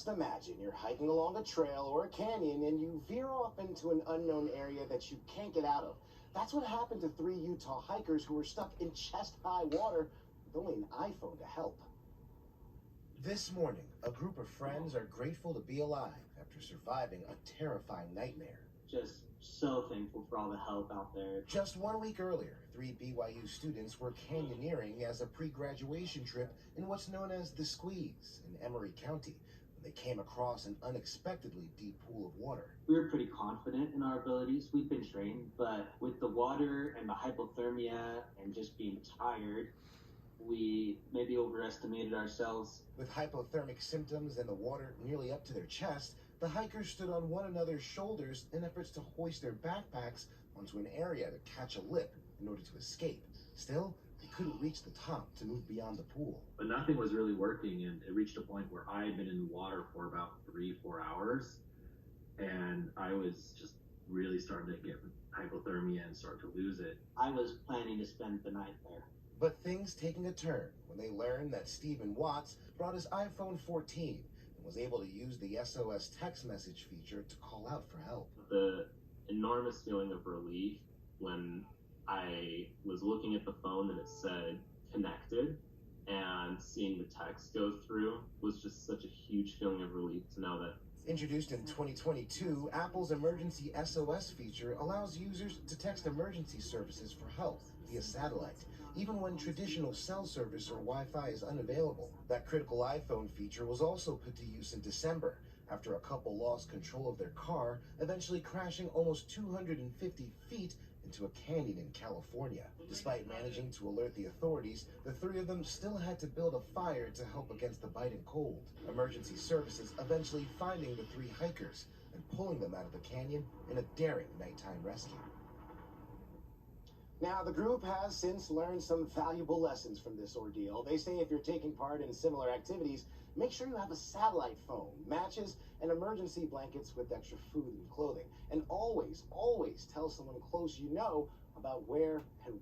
Just imagine you're hiking along a trail or a canyon and you veer off into an unknown area that you can't get out of. That's what happened to 3 Utah hikers who were stuck in chest-high water with only an iPhone to help. This morning, a group of friends are grateful to be alive after surviving a terrifying nightmare. Just so thankful for all the help out there. Just 1 week earlier, 3 BYU students were canyoneering as a pre-graduation trip in what's known as the Squeeze in Emery County when they came across an unexpectedly deep pool of water. We were pretty confident in our abilities. We've been trained, but with the water and the hypothermia and just being tired, we maybe overestimated ourselves. With hypothermic symptoms and the water nearly up to their chest, the hikers stood on one another's shoulders in efforts to hoist their backpacks onto an area to catch a lip in order to escape. Still, they couldn't reach the top to move beyond the pool. But nothing was really working, and it reached a point where I had been in the water for about 3-4 hours, and I was just really starting to get hypothermia and start to lose it. I was planning to spend the night there. But things taking a turn when they learned that Stephen Watts brought his iPhone 14 and was able to use the SOS text message feature to call out for help. The enormous feeling of relief when I was looking at the phone and it said connected and seeing the text go through was just such a huge feeling of relief to know that. Introduced in 2022, Apple's emergency SOS feature allows users to text emergency services for help via satellite, even when traditional cell service or Wi-Fi is unavailable. That critical iPhone feature was also put to use in December after a couple lost control of their car, eventually crashing almost 250 feet into a canyon in California. Despite managing to alert the authorities, the 3 of them still had to build a fire to help against the biting cold. Emergency services eventually finding the 3 hikers and pulling them out of the canyon in a daring nighttime rescue. Now, the group has since learned some valuable lessons from this ordeal. They say if you're taking part in similar activities, make sure you have a satellite phone, matches, and emergency blankets with extra food and clothing. And always, always tell someone close you know about where and